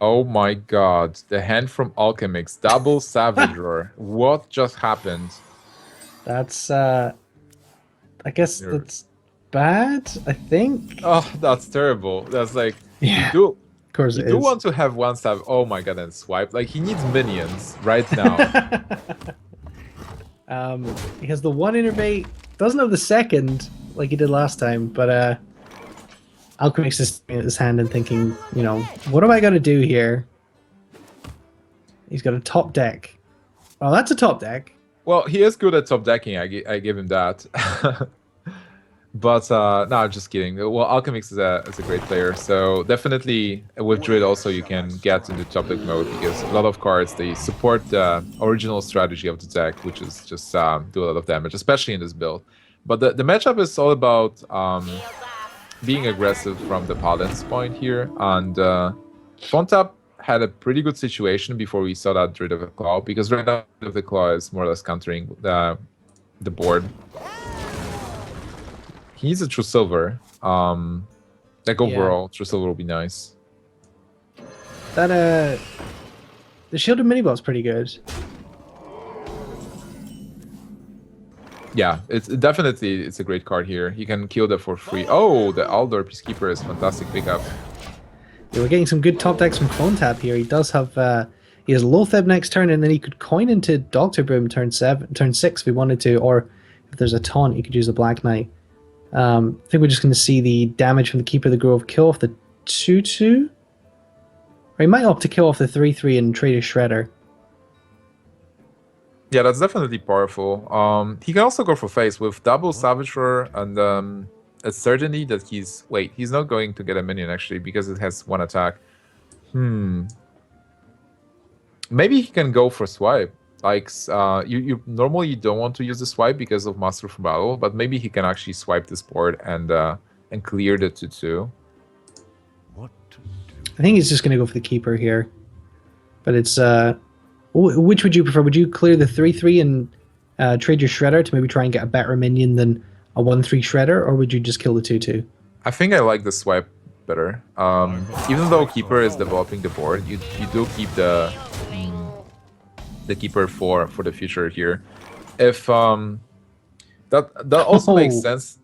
Oh my god, the hand from Alchemixt, double Savager. What just happened? That's I guess You're- that's bad, I think. Oh, that's terrible. That's like you Yeah, do of course you it do is. want to have one stab. Oh my god, and swipe. Like he needs minions right now. He has the one innervate, doesn't have the second like he did last time, but Alchemix is looking at his hand and thinking, what am I gonna do here? He's got a top deck. Oh, that's a top deck. Well, he is good at top decking. I give him that. But no, I'm just kidding. Well, Alchemix is a great player, so definitely with Druid also you can get into top deck mode because a lot of cards they support the original strategy of the deck, which is just do a lot of damage, especially in this build. But the matchup is all about being aggressive from the Paladin's point here, and Phonetap had a pretty good situation before we saw that Druid of the Claw, because right now Druid of the Claw is more or less countering the board. He needs a True Silver. Like overall, True Silver will be nice. That the shielded minibot's pretty good. Yeah, it's definitely it's a great card here. You can kill that for free. Oh, the Aldor Peacekeeper is fantastic pickup. Yeah, we're getting some good top decks from Phonetap here. He does have he has Loatheb next turn, and then he could coin into Doctor Boom turn 6 if he wanted to, or if there's a taunt, he could use the Black Knight. I think we're just going to see the damage from the Keeper of the Grove kill off the 2/2. Or he might opt to kill off the 3/3 and trade a Shredder. Yeah, that's definitely powerful. He can also go for face with double Savager and a certainty that he's not going to get a minion actually because it has one attack. Maybe he can go for swipe. Like you normally you don't want to use the swipe because of Master for Battle, but maybe he can actually swipe this board and clear the 2/2. I think he's just going to go for the Keeper here. But it's which would you prefer? Would you clear the 3/3 and trade your Shredder to maybe try and get a better minion than a 1/3 Shredder, or would you just kill the 2/2? I think I like the swipe better. Even though Keeper is developing the board, you do keep the Keeper for the future here. If that also makes sense.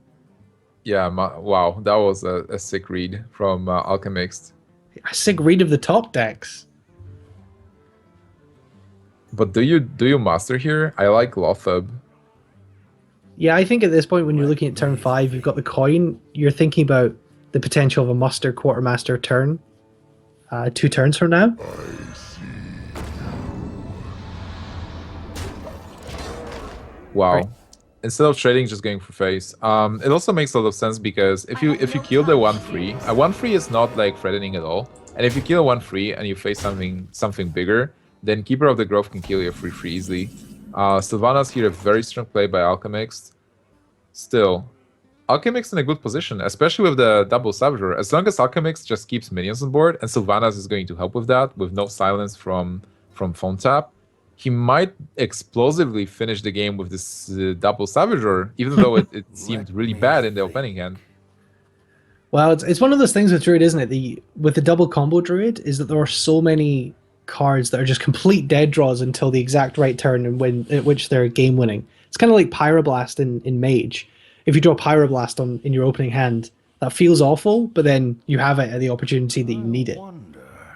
Yeah, wow, that was a sick read from Alchemist. A sick read of the top decks. But do you master here? I like Lothab. Yeah, I think at this point when you're looking at turn 5, you've got the coin, you're thinking about the potential of a muster quartermaster turn 2 turns from now. Wow. Right. Instead of trading, just going for face. It also makes a lot of sense because if you kill the 1/3, a 1/3 is not like threatening at all. And if you kill a 1/3 and you face something bigger, then Keeper of the Grove can kill you 3/3 easily. Sylvanas here, a very strong play by Alchemist. Still, Alchemist in a good position, especially with the double Savager. As long as Alchemist just keeps minions on board, and Sylvanas is going to help with that, with no silence from Phonetap, he might explosively finish the game with this double Savager, even though it seemed really bad in the opening hand. Well, it's one of those things with Druid, isn't it? With the double combo Druid, is that there are so many cards that are just complete dead draws until the exact right turn and at which they're game winning. It's kind of like Pyroblast in Mage. If you draw Pyroblast in your opening hand, that feels awful, but then you have it at the opportunity that you need it.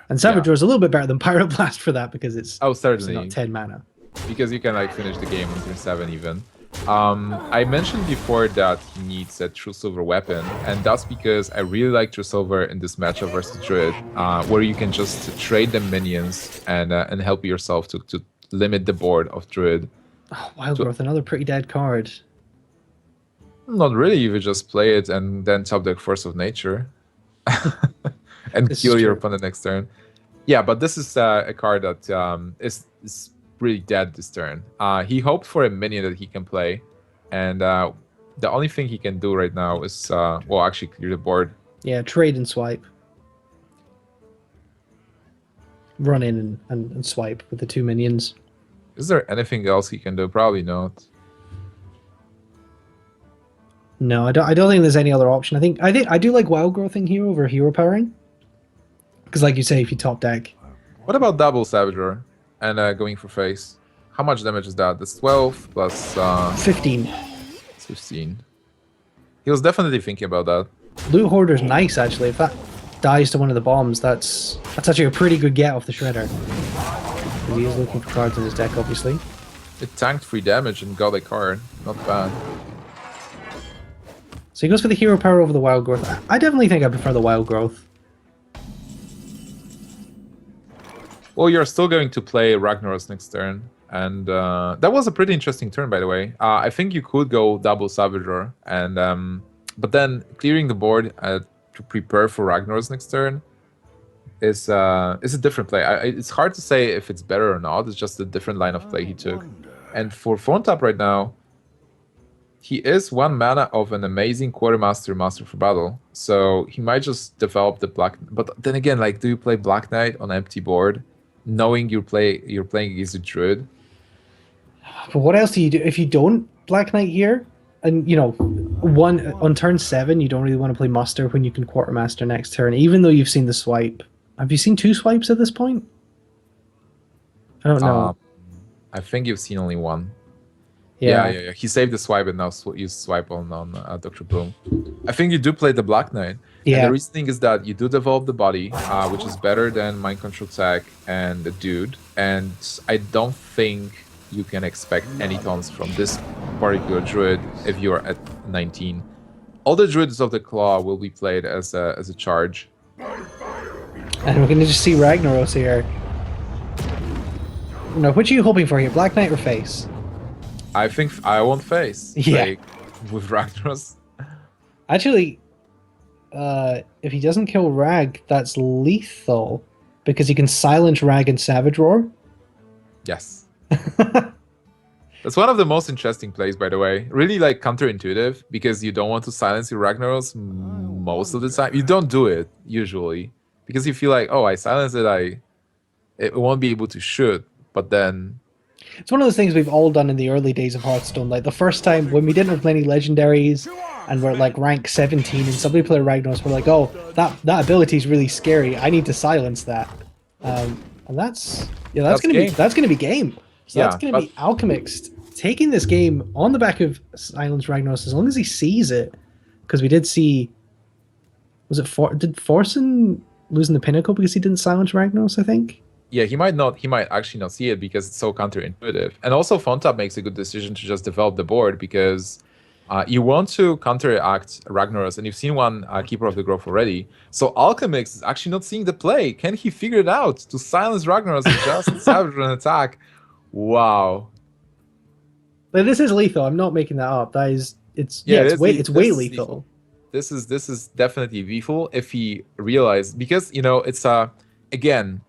And Savager is a little bit better than Pyroblast for that because it's certainly not 10 mana. Because you can like finish the game on turn 7 even. I mentioned before that he needs a True Silver weapon, and that's because I really like True Silver in this matchup versus Druid, where you can just trade the minions and help yourself to limit the board of Druid. Oh, Wild Growth, another pretty dead card. Not really, you just play it and then top deck Force of Nature. And kill your opponent next turn. Yeah, but this is a card that is really dead this turn. He hoped for a minion that he can play, and the only thing he can do right now is, actually clear the board. Yeah, trade and swipe. Run in and swipe with the 2 minions. Is there anything else he can do? Probably not. No, I don't think there's any other option. I think I do like Wild Growthing here over Hero Powering. Because like you say, if you top deck, What about double Savager and going for face? How much damage is that? That's 12 plus 15. 15. He was definitely thinking about that. Loot Hoarder's nice, actually. If that dies to one of the bombs, that's actually a pretty good get off the Shredder. Because he is looking for cards in his deck, obviously. It tanked 3 damage and got a card. Not bad. So he goes for the Hero Power over the Wild Growth. I definitely think I prefer the Wild Growth. Well, you're still going to play Ragnaros next turn. And that was a pretty interesting turn, by the way. I think you could go double Savager, and but then clearing the board to prepare for Ragnaros next turn is a different play. It's hard to say if it's better or not. It's just a different line of play he took. And for Phonetap right now, he is 1 mana of an amazing Quartermaster Master for Battle. So he might just develop the Black... But then again, like, do you play Black Knight on empty board, knowing you're playing against a Druid? But what else do you do if you don't Black Knight here? And you know, on turn 7, you don't really want to play Muster when you can Quartermaster next turn, even though you've seen the swipe. Have you seen 2 swipes at this point? I don't know. I think you've seen only 1. Yeah. Yeah. He saved the swipe and now used swipe on Dr. Bloom. I think you do play the Black Knight. Yeah. And the reasoning is that you do develop the body, which is better than Mind Control Tech and the Dude. And I don't think you can expect any taunts from this particular Druid if you're at 19. All the Druids of the Claw will be played as a charge. And we're going to just see Ragnaros here. Now, which are you hoping for here, Black Knight or face? I think I won't face. Yeah. Like, with Ragnaros. Actually, if he doesn't kill Rag, that's lethal. Because he can silence Rag and Savage Roar. Yes. That's one of the most interesting plays, by the way. Really, like, counterintuitive, because you don't want to silence your Ragnaros most of the time. You don't do it, usually. Because you feel like, oh, I silence it, it won't be able to shoot. But then... It's one of those things we've all done in the early days of Hearthstone. Like, the first time, when we didn't have many legendaries, and we're, like, rank 17, and somebody played Ragnaros, we're like, oh, that ability is really scary. I need to silence that. And that's... Yeah, that's gonna be game. So Yeah, that's gonna be Alchemixt taking this game on the back of Silence Ragnaros as long as he sees it. Because we did see... did Forsen losing the Pinnacle because he didn't silence Ragnaros, I think? Yeah, he might actually not see it because it's so counterintuitive. And also Phonetap makes a good decision to just develop the board because you want to counteract Ragnaros, and you've seen one Keeper of the Grove already. So Alchemix is actually not seeing the play. Can he figure it out to silence Ragnaros and just Savage an attack? Wow. But this is lethal. I'm not making that up. It's way lethal. This is definitely lethal if he realized, because it's again,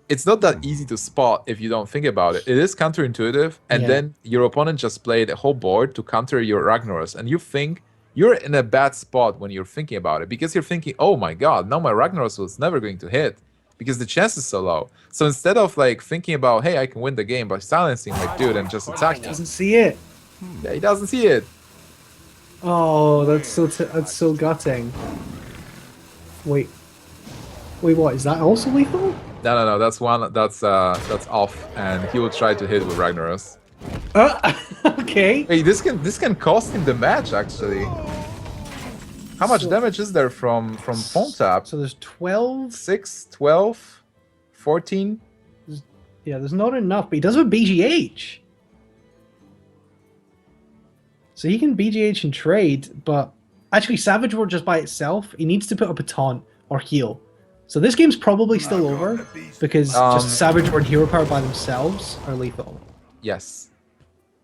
it's not that easy to spot if you don't think about it. It is counterintuitive, and then your opponent just played a whole board to counter your Ragnaros, and you think you're in a bad spot when you're thinking about it, because you're thinking, oh my god, now my Ragnaros was never going to hit because the chance is so low. So instead of like thinking about, hey, I can win the game by silencing my dude and just attacking, He doesn't see it. Yeah, he doesn't see it. Oh, that's so gutting. Wait, what? Is that also lethal? No, that's off, and he will try to hit with Ragnaros. Okay. Hey, this can cost him the match, actually. How much damage is there from Phonetap? So there's 12? 6, 12, 14? Yeah, there's not enough, but he does have BGH. So he can BGH and trade, but actually Savage Roar just by itself, he needs to put up a taunt or heal. So this game's probably still over because just Savage Roar and Hero Power by themselves are lethal. Yes.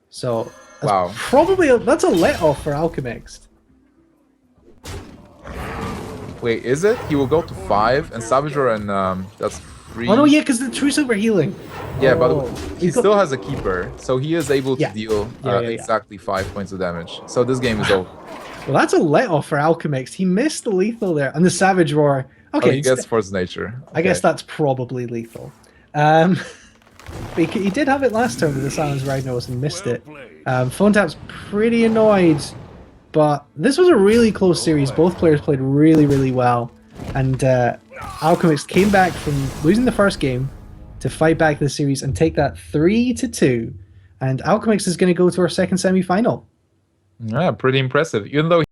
So wow, that's a let-off for Alchemixt. Wait, is it? He will go to 5 and Savage Roar and that's 3. Oh no, yeah, because the True Silver healing. Yeah, but he still has a keeper, so he is able to deal exactly 5 points of damage. So this game is over. Well, that's a let-off for Alchemixt. He missed the lethal there, and the Savage Roar. Okay, he gets Force Nature. Okay. I guess that's probably lethal. But he did have it last turn with the Silence Ragnaros and missed it. Phonetap's pretty annoyed, but this was a really close series. Both players played really, really well, and Alchemixt came back from losing the first game to fight back the series and take that 3-2. And Alchemist is going to go to our second semi-final. Yeah, pretty impressive. Even though